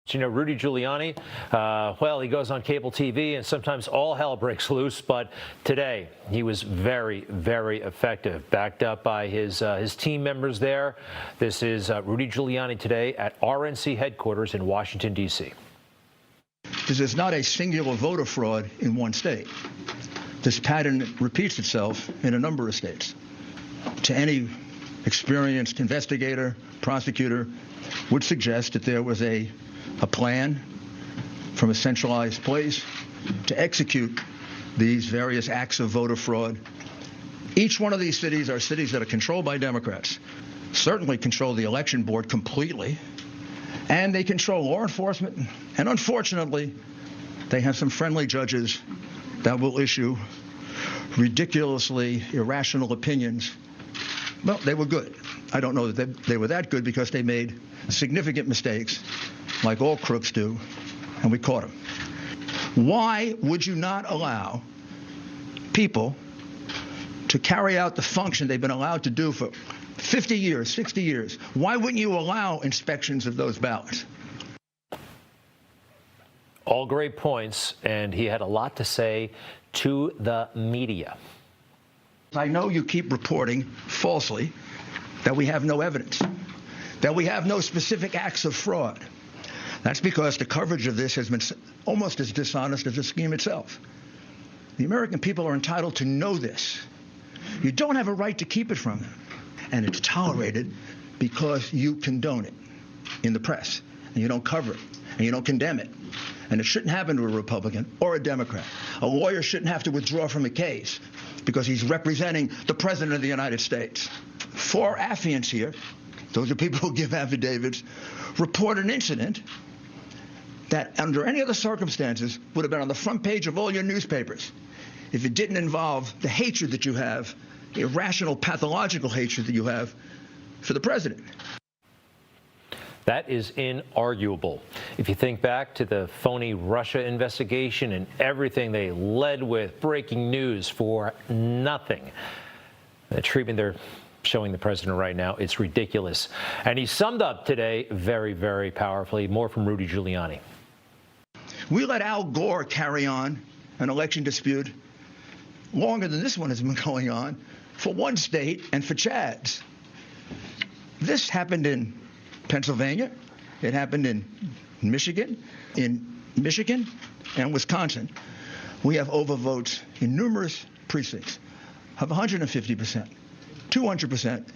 You know, Rudy Giuliani, well, he goes on cable TV and sometimes all hell breaks loose. But today he was very, very effective, backed up by his team members there. This is Rudy Giuliani today at RNC headquarters in Washington, D.C. This is not a singular voter fraud in one state. This pattern repeats itself in a number of states. To any experienced investigator, prosecutor, would suggest that there was a plan from a centralized place to execute these various acts of voter fraud. Each one of these cities are cities that are controlled by Democrats, certainly control the election board completely, and they control law enforcement, and unfortunately, they have some friendly judges that will issue ridiculously irrational opinions. Well, they were good. I don't know that they were that good because they made significant mistakes, like all crooks do, and we caught them. Why would you not allow people to carry out the function they've been allowed to do for 50 years, 60 years? Why wouldn't you allow inspections of those ballots? All great points, and he had a lot to say to the media. I know you keep reporting falsely that we have no evidence, that we have no specific acts of fraud. That's because the coverage of this has been almost as dishonest as the scheme itself. The American people are entitled to know this. You don't have a right to keep it from them. And it's tolerated because you condone it in the press, and you don't cover it, and you don't condemn it. And it shouldn't happen to a Republican or a Democrat. A lawyer shouldn't have to withdraw from a case because he's representing the President of the United States. 4 affiants here, those are people who give affidavits, report an incident that under any other circumstances would have been on the front page of all your newspapers if it didn't involve the hatred that you have, the irrational, pathological hatred that you have for the president. That is inarguable. If you think back to the phony Russia investigation and everything they led with, breaking news for nothing. The treatment they're showing the president right now, it's ridiculous. And he summed up today very, very powerfully. More from Rudy Giuliani. We let Al Gore carry on an election dispute longer than this one has been going on for one state and for Chad's. This happened in Pennsylvania. It happened in Michigan. In Michigan and Wisconsin, we have overvotes in numerous precincts of 150%, 200%,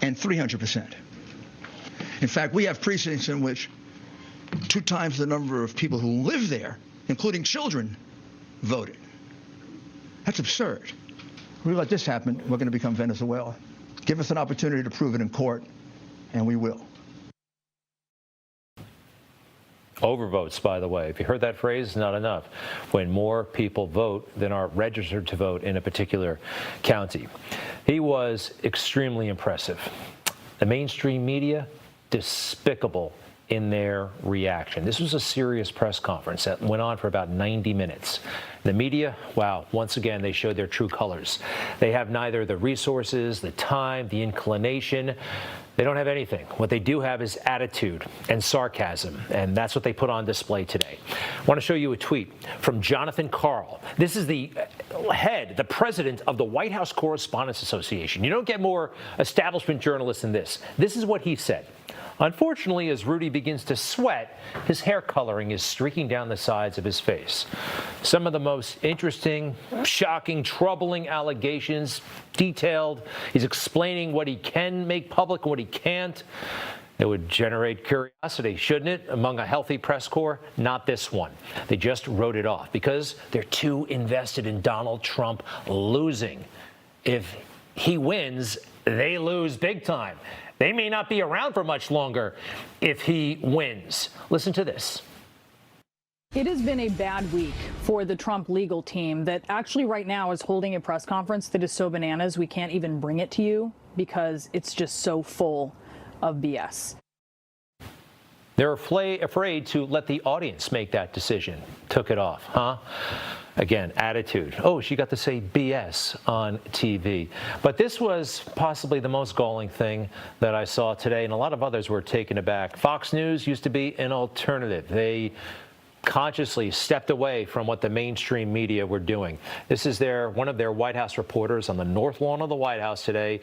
and 300%. In fact, we have precincts in which 2 times the number of people who live there, including children, voted. That's absurd. If we let this happen, we're going to become Venezuela. Give us an opportunity to prove it in court, and we will. Overvotes, by the way. If you heard that phrase, not enough. When more people vote than are registered to vote in a particular county. He was extremely impressive. The mainstream media, despicable in their reaction. This was a serious press conference that went on for about 90 minutes. The media, wow, once again, they showed their true colors. They have neither the resources, the time, the inclination. They don't have anything. What they do have is attitude and sarcasm, and that's what they put on display today. I want to show you a tweet from Jonathan Karl. This is the head, the president of the White House Correspondents Association. You don't get more establishment journalists than this. This is what he said. Unfortunately, as Rudy begins to sweat, his hair coloring is streaking down the sides of his face. Some of the most interesting, shocking, troubling allegations, detailed. He's explaining what he can make public and what he can't. It would generate curiosity, shouldn't it, among a healthy press corps? Not this one. They just wrote it off because they're too invested in Donald Trump losing. If he wins, they lose big time. They may not be around for much longer if he wins. Listen to this. It has been a bad week for the Trump legal team that actually right now is holding a press conference that is so bananas we can't even bring it to you because it's just so full of BS. They're afraid to let the audience make that decision. Took it off, huh? Again, attitude. Oh, she got to say BS on TV. But this was possibly the most galling thing that I saw today, and a lot of others were taken aback. Fox News used to be an alternative. They consciously stepped away from what the mainstream media were doing. This is one of their White House reporters on the North Lawn of the White House today,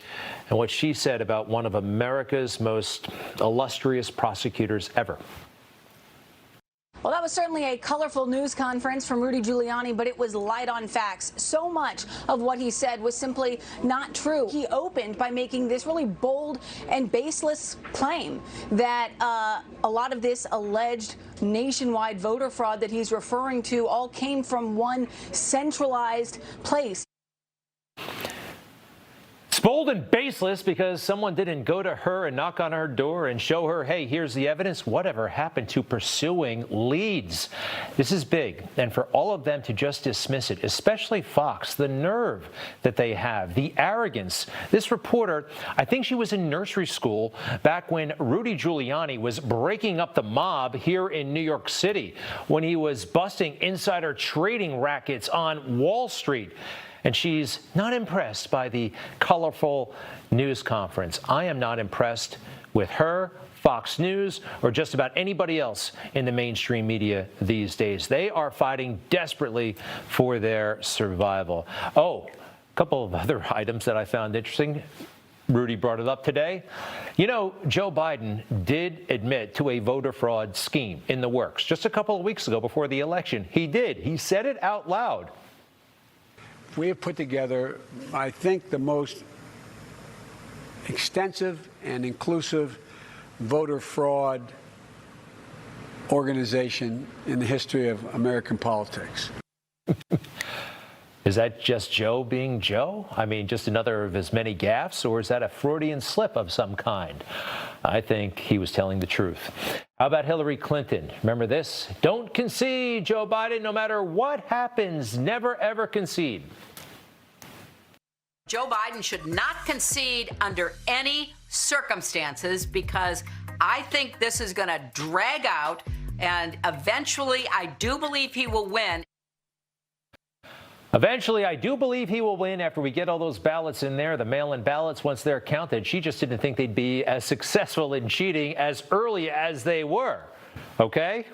and what she said about one of America's most illustrious prosecutors ever. Well, that was certainly a colorful news conference from Rudy Giuliani, but it was light on facts. So much of what he said was simply not true. He opened by making this really bold and baseless claim that a lot of this alleged nationwide voter fraud that he's referring to all came from one centralized place. It's bold and baseless because someone didn't go to her and knock on her door and show her, hey, here's the evidence. Whatever happened to pursuing leads? This is big. And for all of them to just dismiss it, especially Fox, the nerve that they have, the arrogance. This reporter, I think she was in nursery school back when Rudy Giuliani was breaking up the mob here in New York City, when he was busting insider trading rackets on Wall Street. And she's not impressed by the colorful news conference. I am not impressed with her, Fox News, or just about anybody else in the mainstream media these days. They are fighting desperately for their survival. Oh, a couple of other items that I found interesting. Rudy brought it up today. You know, Joe Biden did admit to a voter fraud scheme in the works just a couple of weeks ago before the election. He did. He said it out loud. We have put together, I think, the most extensive and inclusive voter fraud organization in the history of American politics. Is that just Joe being Joe? I mean, just another of his many gaffes, or is that a Freudian slip of some kind? I think he was telling the truth. How about Hillary Clinton? Remember this? Don't concede, Joe Biden, no matter what happens. Never, ever concede. Joe Biden should not concede under any circumstances, because I think this is going to drag out, and eventually I do believe he will win. Eventually, I do believe he will win after we get all those ballots in there, the mail-in ballots, once they're counted. She just didn't think they'd be as successful in cheating as early as they were. Okay?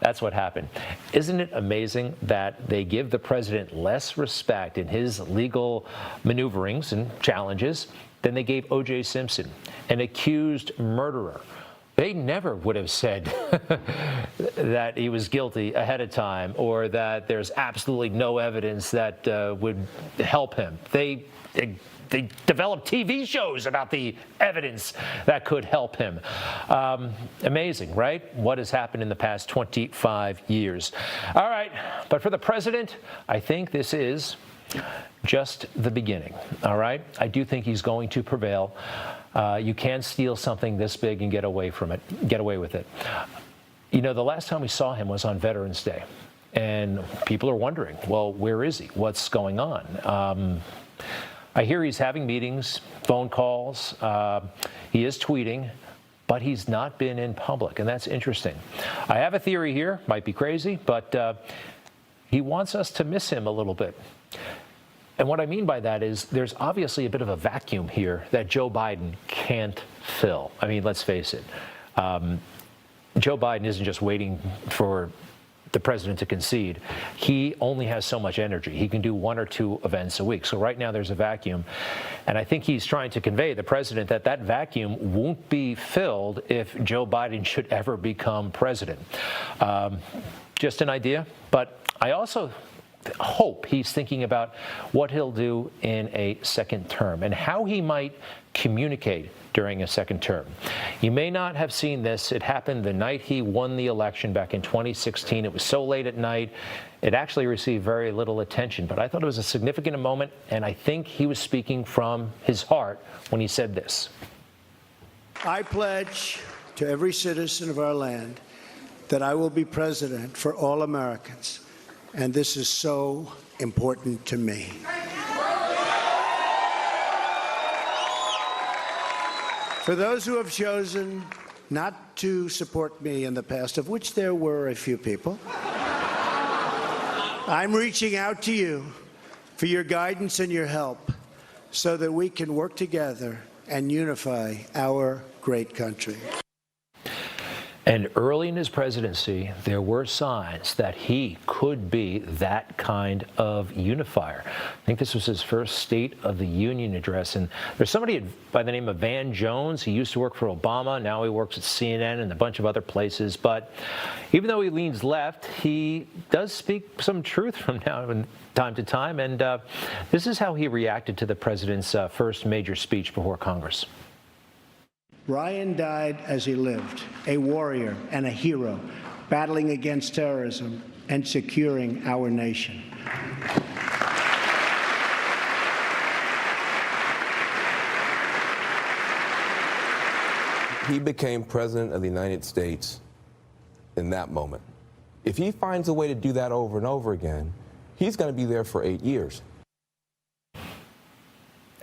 That's what happened. Isn't it amazing that they give the president less respect in his legal maneuverings and challenges than they gave O.J. Simpson, an accused murderer? They never would have said that he was guilty ahead of time, or that there's absolutely no evidence that would help him. They developed TV shows about the evidence that could help him. Amazing, right? What has happened in the past 25 years. All right, but for the president, I think this is just the beginning, all right? I do think he's going to prevail. You can't steal something this big and get away with it. You know, the last time we saw him was on Veterans Day, and people are wondering, well, where is he? What's going on? I hear he's having meetings, phone calls. He is tweeting, but he's not been in public, and that's interesting. I have a theory here, might be crazy, but he wants us to miss him a little bit. And what I mean by that is there's obviously a bit of a vacuum here that Joe Biden can't fill. I mean, let's face it. Joe Biden isn't just waiting for the president to concede. He only has so much energy. He can do 1 or 2 events a week. So right now there's a vacuum. And I think he's trying to convey the president that that vacuum won't be filled if Joe Biden should ever become president. Just an idea. But I also hope he's thinking about what he'll do in a second term and how he might communicate during a second term. You may not have seen this. It happened the night he won the election back in 2016. It was so late at night. It actually received very little attention, but I thought it was a significant moment, and I think he was speaking from his heart when he said this. I pledge to every citizen of our land that I will be president for all Americans. And this is so important to me. For those who have chosen not to support me in the past, of which there were a few people. I'm reaching out to you for your guidance and your help so that we can work together and unify our great country. And early in his presidency, there were signs that he could be that kind of unifier. I think this was his first State of the Union address. And there's somebody by the name of Van Jones. He used to work for Obama. Now he works at CNN and a bunch of other places. But even though he leans left, he does speak some truth from time to time. And this is how he reacted to the president's first major speech before Congress. Ryan died as he lived, a warrior and a hero, battling against terrorism and securing our nation. He became president of the United States in that moment. If he finds a way to do that over and over again, he's going to be there for 8 years.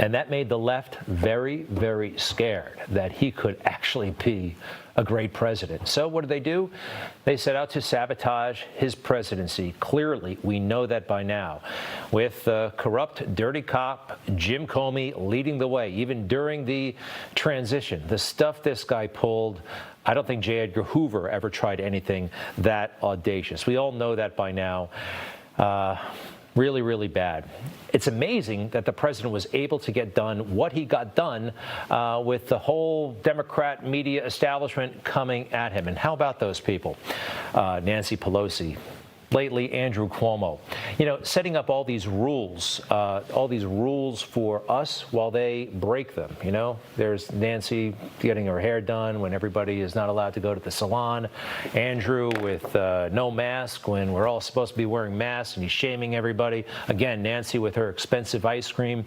And that made the left very, very scared that he could actually be a great president. So what did they do? They set out to sabotage his presidency. Clearly, we know that by now. With corrupt, dirty cop Jim Comey leading the way, even during the transition. The stuff this guy pulled, I don't think J. Edgar Hoover ever tried anything that audacious. We all know that by now. Really, really bad. It's amazing that the president was able to get done what he got done with the whole Democrat media establishment coming at him. And how about those people? Nancy Pelosi. Lately, Andrew Cuomo, setting up all these rules for us while they break them. There's Nancy getting her hair done when everybody is not allowed to go to the salon. Andrew with no mask when we're all supposed to be wearing masks, and he's shaming everybody. Again, Nancy with her expensive ice cream.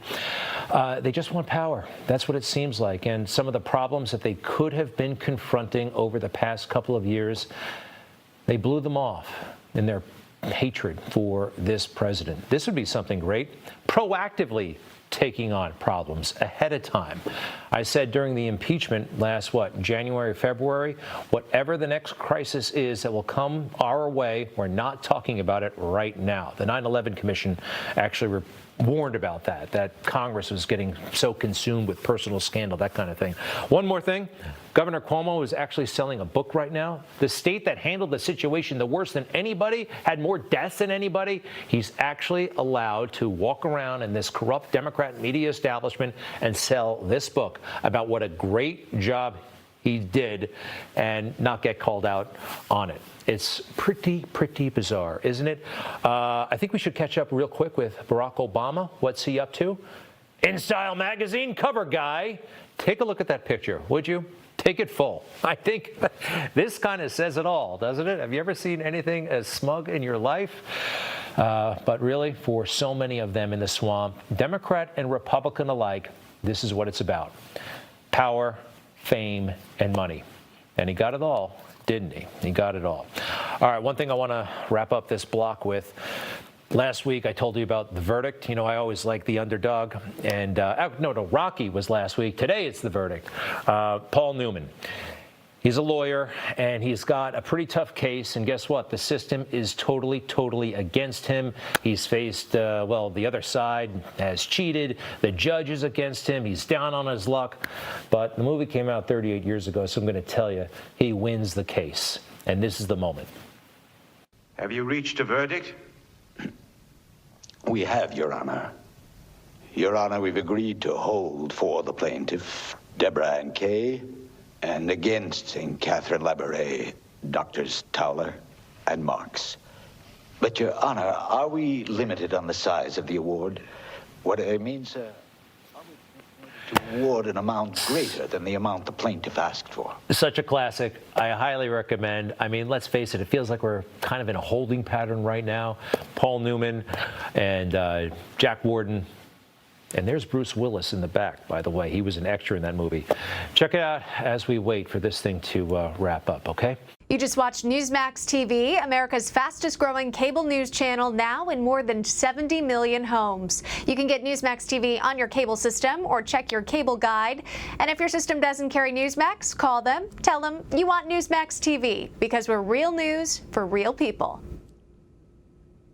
They just want power. That's what it seems like. And some of the problems that they could have been confronting over the past couple of years, they blew them off in their hatred for this president. This would be something great. Proactively taking on problems ahead of time. I said during the impeachment last, January, February, whatever the next crisis is that will come our way, we're not talking about it right now. The 9/11 Commission actually warned about that Congress was getting so consumed with personal scandal, that kind of thing. One more thing. Governor Cuomo is actually selling a book right now. The state that handled the situation the worst than anybody, had more deaths than anybody, he's actually allowed to walk around in this corrupt Democrat media establishment and sell this book about what a great job he did and not get called out on it. It's pretty bizarre, isn't it? I think we should catch up real quick with Barack Obama. What's he up to? In Style magazine cover guy. Take a look at that picture, would you? Take it full. I think this kind of says it all, doesn't it? Have you ever seen anything as smug in your life? But really, for so many of them in the swamp, Democrat and Republican alike, this is what it's about. Power, fame, and money. And he got it all, didn't he? He got it all. All right, one thing I want to wrap up this block with. Last week, I told you about the verdict. I always like the underdog. And no, Rocky was last week. Today, it's the verdict. Paul Newman. He's a lawyer, and he's got a pretty tough case. And guess what? The system is totally against him. He's faced, the other side has cheated. The judge is against him. He's down on his luck. But the movie came out 38 years ago, so I'm going to tell you, he wins the case. And this is the moment. Have you reached a verdict? We have, Your Honor. Your Honor, we've agreed to hold for the plaintiff, Deborah Ann Kay, and against St. Catherine Labouré, Doctors Towler and Marks. But, Your Honor, are we limited on the size of the award? What I mean, sir, are we to award an amount greater than the amount the plaintiff asked for? Such a classic. I highly recommend. I mean, let's face it feels like we're kind of in a holding pattern right now. Paul Newman and Jack Warden. And there's Bruce Willis in the back, by the way. He was an extra in that movie. Check it out as we wait for this thing to wrap up, okay? You just watched Newsmax TV, America's fastest growing cable news channel, now in more than 70 million homes. You can get Newsmax TV on your cable system or check your cable guide. And if your system doesn't carry Newsmax, call them, tell them you want Newsmax TV, because we're real news for real people.